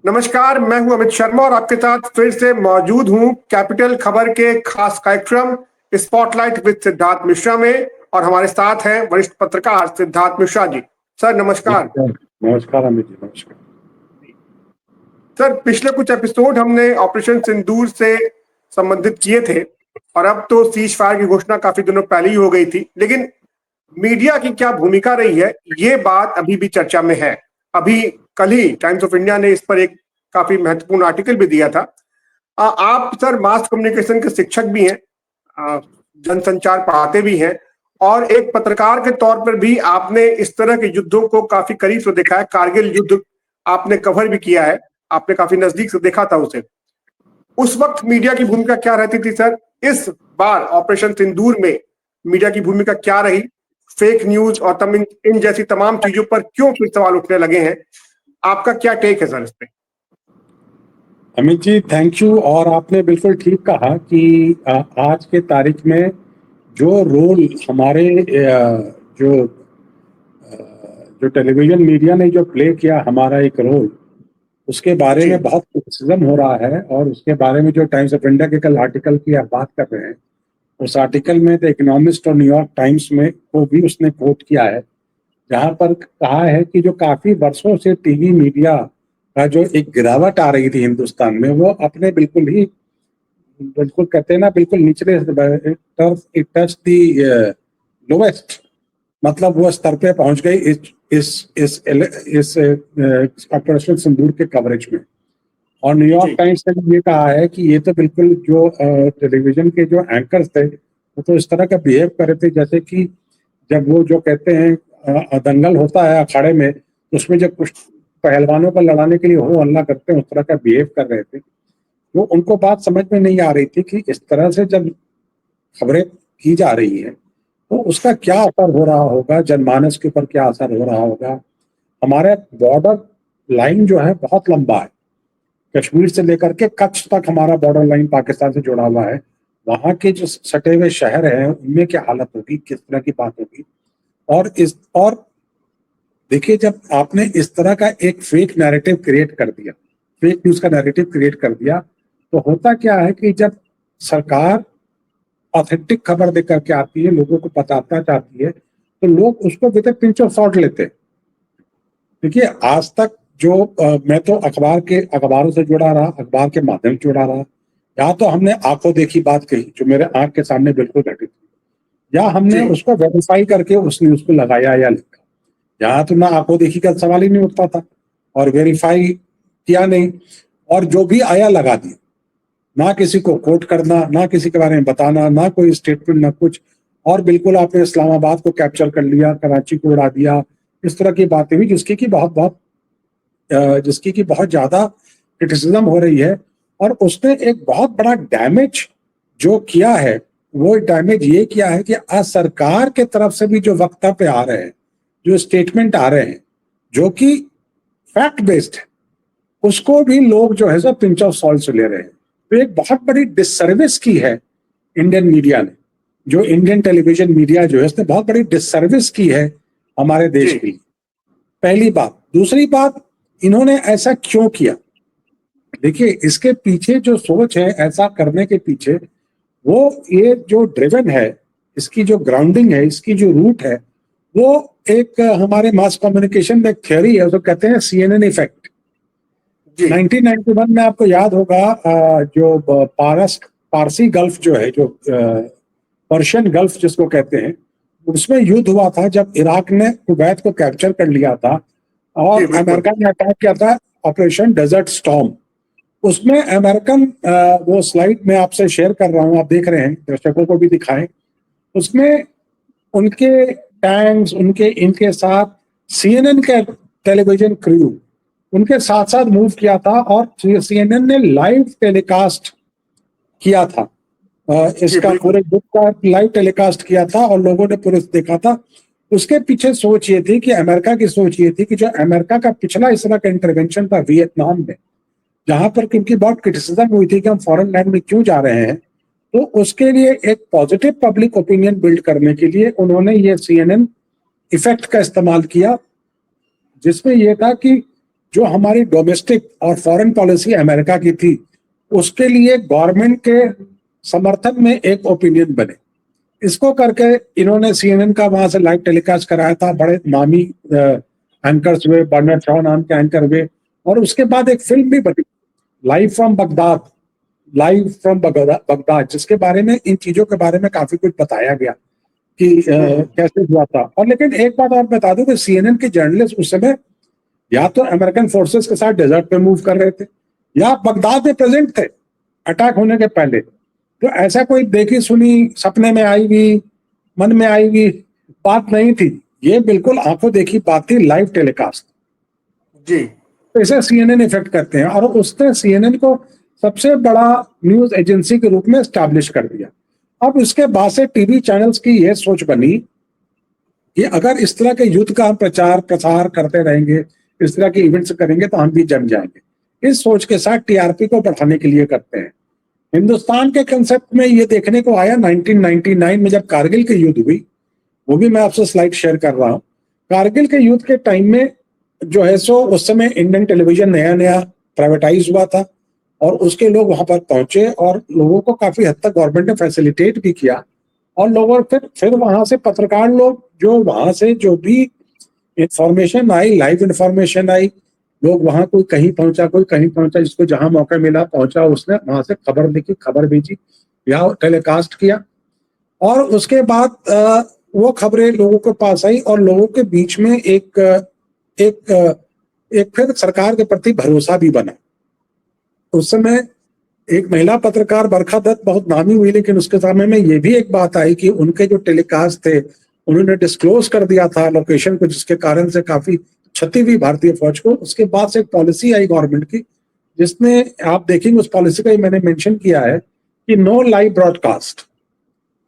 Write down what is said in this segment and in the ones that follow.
नमस्कार, मैं हूं अमित शर्मा और आपके साथ फिर से मौजूद हूं कैपिटल खबर के खास कार्यक्रम स्पॉटलाइट विद सिद्धार्थ मिश्रा में। और हमारे साथ हैं वरिष्ठ पत्रकार सिद्धार्थ मिश्रा जी। सर नमस्कार। नमस्कार अमित जी, नमस्कार सर, पिछले कुछ एपिसोड हमने ऑपरेशन सिंदूर से संबंधित किए थे और अब तो सीज फायर की घोषणा काफी दिनों पहले ही हो गई थी, लेकिन मीडिया की क्या भूमिका रही है ये बात अभी भी चर्चा में है। अभी कल ही टाइम्स ऑफ इंडिया ने इस पर एक काफी महत्वपूर्ण आर्टिकल भी दिया था। आप सर मास कम्युनिकेशन के शिक्षक भी हैं, जनसंचार पढ़ाते भी हैं और एक पत्रकार के तौर पर भी आपने इस तरह के युद्धों को काफी करीब से देखा है। कारगिल युद्ध आपने कवर भी किया है, आपने काफी नजदीक से देखा था उसे। उस वक्त मीडिया की भूमिका क्या रहती थी सर? इस बार ऑपरेशन सिंदूर में मीडिया की भूमिका क्या रही? फेक न्यूज और इन जैसी तमाम चीजों पर क्यों फिर सवाल उठने लगे हैं? आपका क्या टेक है सर इस पे? Amit ji, thank you. और आपने बिल्कुल ठीक कहा कि आज के तारीख में जो रोल हमारे जो जो टेलीविजन मीडिया ने जो प्ले किया, हमारा एक रोल, उसके बारे में बहुत क्रिटिसिज्म हो रहा है। और उसके बारे में जो टाइम्स ऑफ इंडिया के कल आर्टिकल की आप बात कर रहे हैं, उस आर्टिकल में द इकोनॉमिस्ट और न्यूयॉर्क टाइम्स में को भी उसने कोट किया है, जहां पर कहा है कि जो काफी वर्षों से टीवी मीडिया का जो एक गिरावट आ रही थी हिंदुस्तान में, वो अपने बिल्कुल कहते हैं ना, बिल्कुल निचले इट टच दी लोवेस्ट, मतलब वो स्तर पे पहुंच गई इस ऑपरेशन सिंदूर के कवरेज में। और न्यूयॉर्क टाइम्स ने ये कहा है कि ये तो बिल्कुल जो टेलीविजन के जो एंकर्स थे वो तो इस तरह का बिहेव कर रहे थे जैसे कि जब वो जो कहते हैं दंगल होता है अखाड़े में, उसमें जब कुछ पहलवानों को लड़ाने के लिए हो हल्ला करते हैं, उस तरह का बिहेव कर रहे थे। वो उनको बात समझ में नहीं आ रही थी कि इस तरह से जब खबरें की जा रही हैं तो उसका क्या असर हो रहा होगा, जनमानस के ऊपर क्या असर हो रहा होगा। हमारे बॉर्डर लाइन जो है बहुत लंबा है, कश्मीर से लेकर के कच्छ तक हमारा बॉर्डर लाइन पाकिस्तान से जुड़ा हुआ है। वहां के जो सटे हुए शहर हैं उनमें क्या हालत होगी, किस तरह की बात होगी। और देखिए, जब आपने इस तरह का एक फेक नैरेटिव क्रिएट कर दिया, फेक न्यूज का नैरेटिव क्रिएट कर दिया, तो होता क्या है कि जब सरकार ऑथेंटिक खबर देकर के आती है, लोगों को बताना चाहती है, तो लोग उसको विद पिंच ऑफ सॉल्ट लेते हैं। देखिए, आज तक जो मैं तो अखबारों से जुड़ा रहा, अखबार के माध्यम से जुड़ा रहा। या तो हमने आंखों देखी बात कही जो मेरे आंख के सामने बिल्कुल घटित थी, या हमने उसको वेरीफाई करके उस न्यूज को लगाया या लिखा। यहाँ तो ना आंखों देखी का सवाल ही नहीं उठता था और वेरीफाई किया नहीं, और जो भी आया लगा दिया। ना किसी को कोट करना, ना किसी के बारे में बताना, ना कोई स्टेटमेंट, ना कुछ। और बिल्कुल आपने इस्लामाबाद को कैप्चर कर लिया, कराची को उड़ा दिया, इस तरह की बातें हुई जिसकी की बहुत ज्यादा क्रिटिसिज्म हो रही है। और उसने एक बहुत बड़ा डैमेज जो किया है, वो डैमेज ये किया है कि आज सरकार के तरफ से भी जो वक्तव्य आ रहे हैं, जो स्टेटमेंट आ रहे हैं, जो कि फैक्ट बेस्ड है, उसको भी लोग जो है सो पिंच ऑफ सॉल्ट से ले रहे हैं। तो एक बहुत बड़ी डिससर्विस की है इंडियन मीडिया ने, जो इंडियन टेलीविजन मीडिया जो है उसने बहुत बड़ी डिससर्विस की है हमारे देश की। पहली बात। दूसरी बात, इन्होंने ऐसा क्यों किया? देखिए, इसके पीछे जो सोच है ऐसा करने के पीछे, वो ये जो ड्रिवन है, इसकी जो ग्राउंडिंग है, इसकी जो रूट है, वो एक हमारे मास कम्युनिकेशन में एक थ्योरी है, उसको कहते हैं CNN इफेक्ट। 1991 में आपको याद होगा, जो पारसी गल्फ जो है, जो पर्शियन गल्फ जिसको कहते हैं, उसमें युद्ध हुआ था जब इराक ने कुवैत को कैप्चर कर लिया था और अमेरिका ने अटैक किया था ऑपरेशन डेजर्ट स्टॉर्म। उसमें अमेरिकन, वो स्लाइड में आपसे शेयर कर रहा हूं, आप देख रहे हैं, दर्शकों को भी दिखाएं। उसमें उनके टैंक्स, इनके साथ CNN के टेलीविजन क्रू उनके साथ साथ मूव किया था और CNN ने लाइव टेलीकास्ट किया था, इसका पूरे युद्ध का लाइव टेलीकास्ट किया था और लोगों ने पूरे देखा था। उसके पीछे सोच ये थी कि अमेरिका की सोच ये थी कि जो अमेरिका का पिछला इस तरह का इंटरवेंशन था वियतनाम में, जहां पर क्योंकि बहुत क्रिटिसिज्म हुई थी कि हम फॉरेन लैंड में क्यों जा रहे हैं, तो उसके लिए एक पॉजिटिव पब्लिक ओपिनियन बिल्ड करने के लिए उन्होंने ये CNN इफेक्ट का इस्तेमाल किया, जिसमें यह था कि जो हमारी डोमेस्टिक और फॉरेन पॉलिसी अमेरिका की थी, उसके लिए गवर्नमेंट के समर्थन में एक ओपिनियन बने। इसको करके इन्होंने सीएनएन का वहां से लाइव टेलीकास्ट कराया था, बड़े नामी एंकर्स हुए, बर्नर्ड शॉ नाम के एंकर हुए, और उसके बाद एक फिल्म भी बनी, लाइव फ्रॉम बगदाद, जिसके बारे में इन चीजों के बारे में काफी कुछ बताया गया कि कैसे हुआ था। और लेकिन एक बात और बता दूं कि सीएनएन के जर्नलिस्ट उस समय या तो अमेरिकन फोर्सेस के साथ डेजर्ट में मूव कर रहे थे या बगदाद में प्रेजेंट थे अटैक होने के पहले। तो ऐसा कोई देखी सुनी सपने में आई हुई, मन में आई हुई बात नहीं थी, ये बिल्कुल आंखों देखी बात थी, लाइव टेलीकास्ट जी। तो इसे सीएनएन इफेक्ट करते हैं, और उसने सीएनएन को सबसे बड़ा न्यूज एजेंसी के रूप में एस्टैब्लिश कर दिया। अब इसके बाद से टीवी चैनल्स की यह सोच बनी कि अगर इस तरह के युद्ध का हम प्रचार प्रसार करते रहेंगे, इस तरह के इवेंट्स करेंगे तो हम भी जम जाएंगे। इस सोच के साथ टीआरपी को बढ़ाने के लिए करते हैं। हिंदुस्तान के कंसेप्ट में ये देखने को आया 1999 में जब कारगिल की युद्ध हुई, वो भी मैं आपसे स्लाइड शेयर कर रहा हूँ। कारगिल के युद्ध के टाइम में जो है सो उस समय इंडियन टेलीविजन नया नया प्राइवेटाइज हुआ था, और उसके लोग वहां पर पहुंचे और लोगों को काफी हद तक गवर्नमेंट ने फैसिलिटेट भी किया। और लोगों फिर वहां से पत्रकार लोग जो वहां से जो भी इंफॉर्मेशन आई, लाइव इंफॉर्मेशन आई, लोग वहां कोई कहीं पहुंचा, कोई कहीं पहुंचा, जिसको जहां मौका मिला पहुंचा, उसने वहां से खबर लिखी, खबर भेजी या टेलीकास्ट किया। और उसके बाद वो खबरें लोगों के पास आई और लोगों के बीच में एक फिर सरकार के प्रति भरोसा भी बना। उस समय एक महिला पत्रकार बरखा दत्त बहुत नामी हुई, लेकिन उसके समय में ये भी एक बात आई कि उनके जो टेलीकास्ट थे उन्होंने डिस्क्लोज कर दिया था लोकेशन को, जिसके कारण से काफी क्षति हुई भारतीय फौज को। उसके बाद से एक पॉलिसी आई गवर्नमेंट की, जिसमें आप देखेंगे उस पॉलिसी का मैंने मेंशन किया है कि नो लाइव ब्रॉडकास्ट,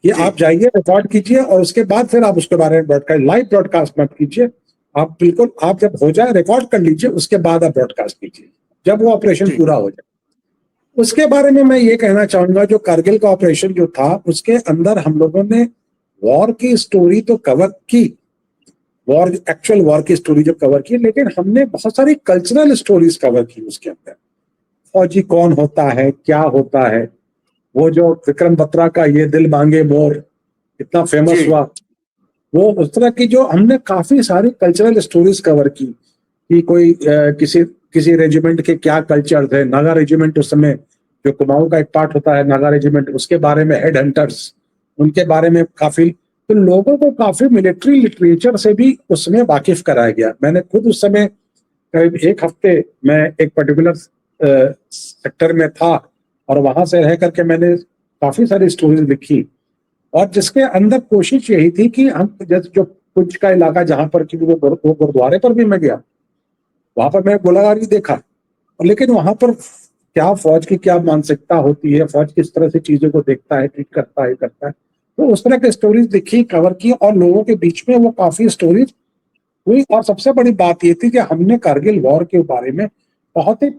ये आप जाइए रिकॉर्ड कीजिए और उसके बाद फिर आप उसके बारे में ब्रॉडकास्ट, लाइव ब्रॉडकास्ट मत कीजिए। आप बिल्कुल, आप जब हो जाए रिकॉर्ड कर लीजिए, उसके बाद आप ब्रॉडकास्ट कीजिए जब वो ऑपरेशन पूरा हो जाए। उसके बारे में मैं ये कहना चाहूंगा, जो कारगिल का ऑपरेशन जो था उसके अंदर हम लोगों ने वॉर की स्टोरी तो कवर की, एक्चुअल वॉर की स्टोरी जो कवर की, लेकिन हमने बहुत सारी कल्चरल स्टोरीज कवर की उसके अंदर। फौजी कौन होता है, क्या होता है, वो जो विक्रम बत्रा का ये दिल मांगे मोर इतना फेमस हुआ, वो उस तरह की जो हमने काफी सारी कल्चरल स्टोरीज कवर की कि कोई किसी रेजिमेंट के क्या कल्चर थे। नागा रेजिमेंट उस समय जो कुमाऊं का एक पार्ट होता है नागा रेजिमेंट, उसके बारे में, हेड हंटर्स उनके बारे में काफी, तो लोगों को काफी मिलिट्री लिटरेचर से भी उसमें वाकिफ कराया गया। मैंने खुद उस समय करीब एक हफ्ते मैं एक पर्टिकुलर सेक्टर में था और वहां से रह करके मैंने काफी सारी स्टोरीज लिखी, और जिसके अंदर कोशिश यही थी कि हम जैसे जो पुंछ का इलाका जहां पर कि वो गुरुद्वारे पर भी मैं गया, वहां पर मैं गोलाबारी देखा, लेकिन वहां पर क्या फौज की क्या मानसिकता होती है, फौज किस तरह से चीजों को देखता है, ट्रीट करता है, तो उस तरह की स्टोरीज लिखी, कवर की, और लोगों के बीच में वो काफी स्टोरीज हुई। और सबसे बड़ी बात ये थी कि हमने कारगिल वॉर के बारे में बहुत ही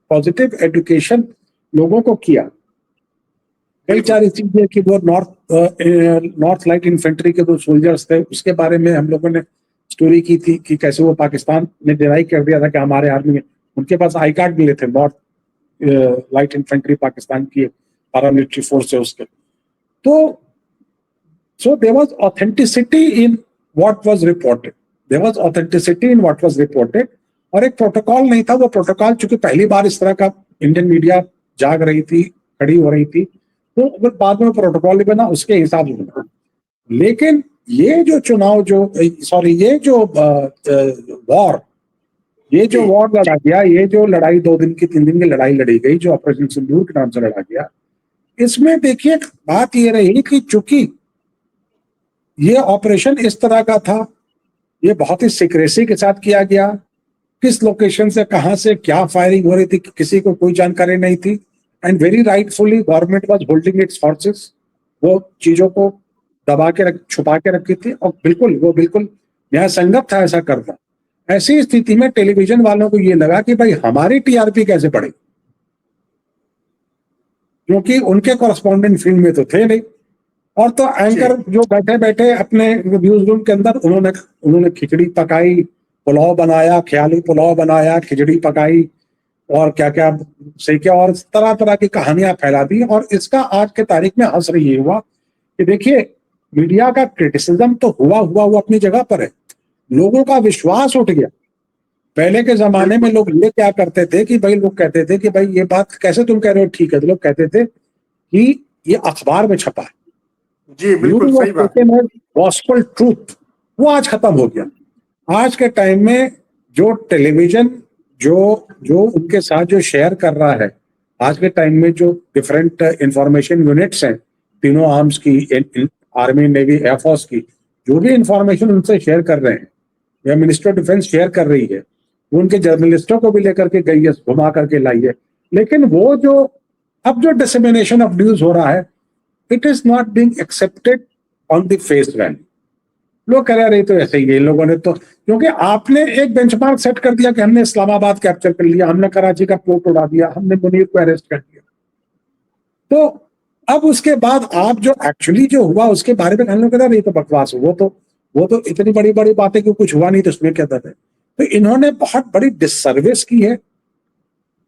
पॉजिटिव एजुकेशन लोगों को किया। कई सारी चीजें कि वो नॉर्थ लाइट इन्फेंट्री के जो सोल्जर्स थे उसके बारे में हम लोगों ने स्टोरी की थी कि कैसे वो पाकिस्तान ने डिनाई कर दिया था कि हमारे आर्मी में, उनके पास आई कार्ड मिले थे, नॉर्थ लाइट इन्फेंट्री पाकिस्तान की पैरामिलिट्री फोर्स है उसके। तो so there was authenticity in what was reported, और एक प्रोटोकॉल नहीं था। वो प्रोटोकॉल चूंकि पहली बार इस तरह का इंडियन मीडिया जाग रही थी, खड़ी हो रही थी, तो अगर बाद में प्रोटोकॉल ही बना उसके हिसाब से बना। लेकिन ये जो चुनाव ये जो वॉर लड़ा गया, ये जो लड़ाई 2 दिन की 3 दिन की लड़ाई लड़ी गई, जो ऑपरेशन सिंदूर के नाम से लड़ा गया, इसमें देखिए बात ये रही कि चूंकि ये ऑपरेशन इस तरह का था, ये बहुत ही सीक्रेसी के साथ किया गया, किस लोकेशन से कहां से क्या फायरिंग हो रही थी किसी को कोई जानकारी नहीं थी, and very rightfully government was holding it's forces, वो चीजों को दबा के छुपा के रखी थी, और बिल्कुल न्याय संगत था ऐसा करना। ऐसी स्थिति में टेलीविजन वालों को ये लगा कि भाई हमारी टीआरपी कैसे बढ़े, क्योंकि उनके कॉरेस्पॉन्डेंट फील्ड में तो थे नहीं, और तो एंकर जो बैठे बैठे अपने न्यूज रूम के अंदर उन्होंने खिचड़ी पकाई, पुलाव बनाया, ख्याली पुलाव बनाया, खिचड़ी पकाई और क्या क्या सीखे और तरह तरह की कहानियां फैला दी। और इसका आज के तारीख में असर ये हुआ कि देखिए, मीडिया का क्रिटिसिज्म तो हुआ वो अपनी जगह पर है, लोगों का विश्वास उठ गया। पहले के जमाने में लोग ये क्या करते थे कि भाई, लोग कहते थे कि भाई ये बात कैसे तुम कह रहे हो, ठीक है, तो लोग कहते थे कि ये अखबार में छपा है। जी बिल्कुल सही बात। गॉस्पेल ट्रूथ वो आज खत्म हो गया। आज के टाइम में जो टेलीविजन जो जो उनके साथ जो शेयर कर रहा है, आज के टाइम में जो डिफरेंट इंफॉर्मेशन यूनिट्स हैं, तीनों आर्म्स की, आर्मी, नेवी, एयरफोर्स की, जो भी इंफॉर्मेशन उनसे शेयर कर रहे हैं या मिनिस्ट्री ऑफ डिफेंस शेयर कर रही है, वो उनके जर्नलिस्टों को भी लेकर के गई है, घुमा करके लाई है। लेकिन वो जो अब जो डिसेमिनेशन ऑफ न्यूज हो रहा है, it is not being accepted on the face value. लोग कह रहे तो ऐसे ही है, इन लोगों ने तो, क्योंकि आपने एक बेंचमार्क सेट कर दिया कि हमने इस्लामाबाद कैप्चर कर लिया, हमने कराची का पोर्ट उड़ा दिया, हमने मुनीर को अरेस्ट कर दिया, तो अब उसके बाद आप जो एक्चुअली जो हुआ उसके बारे में कहने लगे, तो बकवास हो, वो तो इतनी बड़ी बड़ी बातें कि कुछ हुआ नहीं, तो उसमें क्या दर्द है। तो इन्होंने बहुत बड़ी डिससर्विस की है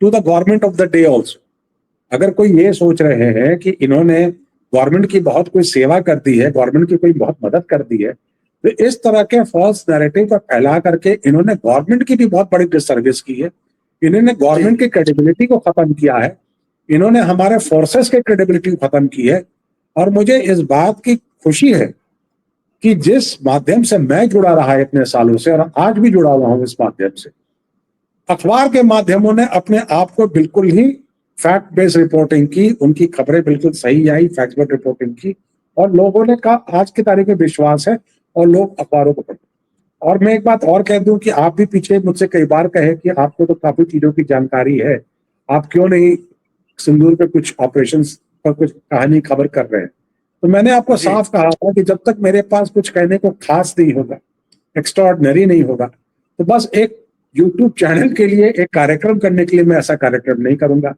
to the government of the day also. अगर कोई ये सोच रहे हैं कि इन्होंने गवर्नमेंट की बहुत कोई सेवा कर दी है, गवर्नमेंट की कोई बहुत मदद कर दी है, तो इस तरह के फॉल्स नैरेटिव को फैला करके इन्होंने गवर्नमेंट की भी बहुत बड़ी डिससर्विस की है। इन्होंने गवर्नमेंट की क्रेडिबिलिटी को खत्म किया है, इन्होंने हमारे फोर्सेस की क्रेडिबिलिटी को खत्म की है। और मुझे इस बात की खुशी है कि जिस माध्यम से मैं जुड़ा रहा इतने सालों से, और आज भी जुड़ा हुआ हूं इस माध्यम से, अखबार के माध्यमों ने अपने आप को बिल्कुल ही फैक्ट बेस्ड रिपोर्टिंग की, उनकी खबरें बिल्कुल सही आई, फैक्ट बेस्ड रिपोर्टिंग की, और लोगों ने कहा आज की तारीख में विश्वास है और लोग अखबारों को पढ़ते। और मैं एक बात और कह दूं कि आप भी पीछे मुझसे कई बार कहे कि आपको तो काफी चीजों की जानकारी है, आप क्यों नहीं सिंदूर पे कुछ ऑपरेशंस पर कुछ कहानी खबर कर रहे हैं। तो मैंने आपको साफ कहा था कि जब तक मेरे पास कुछ कहने को खास नहीं होगा, एक्स्ट्राऑर्डिनरी नहीं होगा, तो बस एक यूट्यूब चैनल के लिए एक कार्यक्रम करने के लिए मैं ऐसा कार्यक्रम नहीं करूंगा।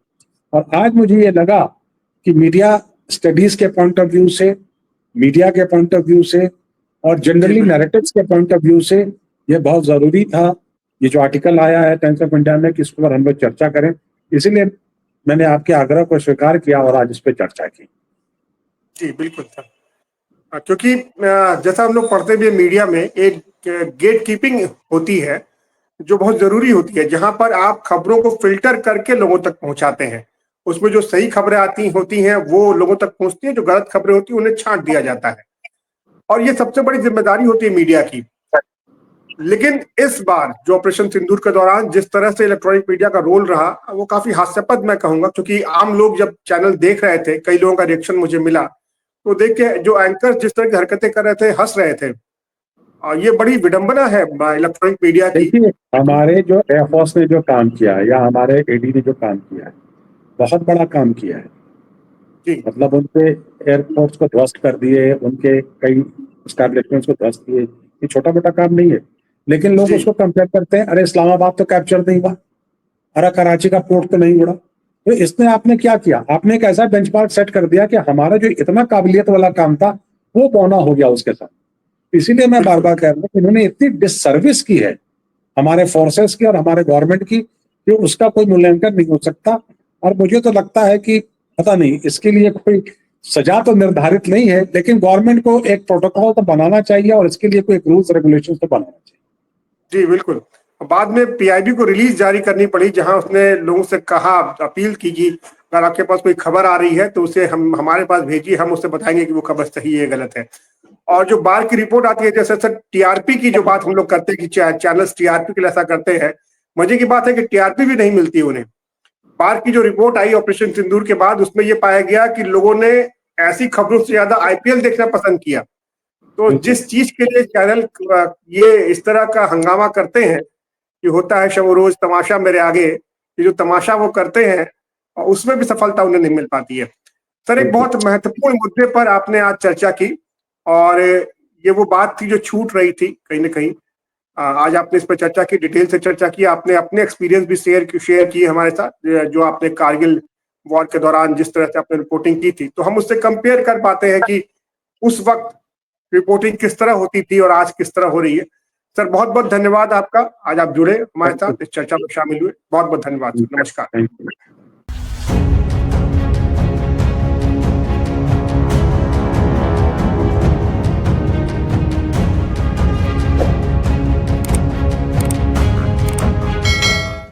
और आज मुझे ये लगा कि मीडिया स्टडीज के पॉइंट ऑफ व्यू से, मीडिया के पॉइंट ऑफ व्यू से, और जनरली नैरेटिव्स के पॉइंट ऑफ व्यू से ये बहुत जरूरी था, ये जो आर्टिकल आया है टाइम्स ऑफ इंडिया में, कि इस पर हम लोग चर्चा करें। इसीलिए मैंने आपके आग्रह को स्वीकार किया और आज इस पर चर्चा की। जी बिल्कुल सर, क्योंकि जैसा हम लोग पढ़ते भी मीडिया में एक गेट कीपिंग होती है जो बहुत जरूरी होती है, जहां पर आप खबरों को फिल्टर करके लोगों तक पहुंचाते हैं। उसमें जो सही खबरें आती होती हैं वो लोगों तक पहुंचती हैं, जो गलत खबरें होती हैं उन्हें छांट दिया जाता है, और ये सबसे बड़ी जिम्मेदारी होती है मीडिया की। लेकिन इस बार जो ऑपरेशन सिंदूर के दौरान जिस तरह से इलेक्ट्रॉनिक मीडिया का रोल रहा, वो काफी हास्यास्पद मैं कहूंगा, क्योंकि आम लोग जब चैनल देख रहे थे, कई लोगों का रिएक्शन मुझे मिला, तो देख के जो एंकर जिस तरह की हरकतें कर रहे थे, हंस रहे थे, और ये बड़ी विडंबना है इलेक्ट्रॉनिक मीडिया की। देखिए, हमारे जो एयरफोर्स ने जो काम किया है या हमारे एडी ने जो काम किया है, बहुत बड़ा काम किया है। मतलब उनके एयरपोर्ट्स को ध्वस्त कर दिए, उनके कई एस्टैब्लिशमेंट्स को ध्वस्त किए, ये छोटा मोटा काम नहीं है। लेकिन लोग उसको कंपेयर करते हैं, अरे इस्लामाबाद तो कैप्चर नहीं हुआ, अरे कराची का पोर्ट तो नहीं उड़ा। तो इसने आपने क्या किया, आपने एक ऐसा बेंचमार्क सेट कर दिया कि हमारा जो इतना काबिलियत वाला काम था वो बौना हो गया उसके साथ। इसीलिए मैं बार बार कह रहा हूँ कि इन्होंने इतनी डिससर्विस की है हमारे फोर्सेस की और हमारे गवर्नमेंट की कि उसका कोई मूल्यांकन नहीं हो सकता। और मुझे तो लगता है कि पता नहीं, इसके लिए कोई सजा तो निर्धारित नहीं है, लेकिन गवर्नमेंट को एक प्रोटोकॉल तो बनाना चाहिए और इसके लिए कोई रूल्स रेगुलेशन तो बनाना चाहिए। जी बिल्कुल। बाद में पीआईबी को रिलीज जारी करनी पड़ी, जहां उसने लोगों से कहा, अपील की कि अगर आपके पास कोई खबर आ रही है तो उसे हम हमारे पास भेजिए, हम उससे बताएंगे कि वो खबर सही है गलत है। और जो बार की रिपोर्ट आती है, जैसे सर टीआरपी की जो बात हम लोग करते हैं कि चैनल्स टीआरपी के लिए ऐसा करते हैं, मजे की बात है कि टीआरपी भी नहीं मिलती उन्हें। बार की जो रिपोर्ट आई ऑपरेशन सिंदूर के बाद, उसमें यह पाया गया कि लोगों ने ऐसी खबरों से ज्यादा आईपीएल देखना पसंद किया। तो जिस चीज के लिए चैनल ये इस तरह का हंगामा करते हैं कि होता है शब रोज तमाशा मेरे आगे, ये जो तमाशा वो करते हैं उसमें भी सफलता उन्हें नहीं मिल पाती है। सर, एक बहुत महत्वपूर्ण मुद्दे पर आपने आज चर्चा की, और ये वो बात थी जो छूट रही थी कहीं ना कहीं। आज आपने इस पर चर्चा की, डिटेल से चर्चा की, आपने अपने एक्सपीरियंस भी शेयर किए हमारे साथ, जो आपने कारगिल वॉर के दौरान जिस तरह से आपने रिपोर्टिंग की थी, तो हम उससे कंपेयर कर पाते हैं कि उस वक्त रिपोर्टिंग किस तरह होती थी और आज किस तरह हो रही है। सर बहुत बहुत धन्यवाद आपका, आज आप जुड़े हमारे Thank you. साथ इस चर्चा में शामिल हुए, बहुत बहुत धन्यवाद सर, नमस्कार। Thank you.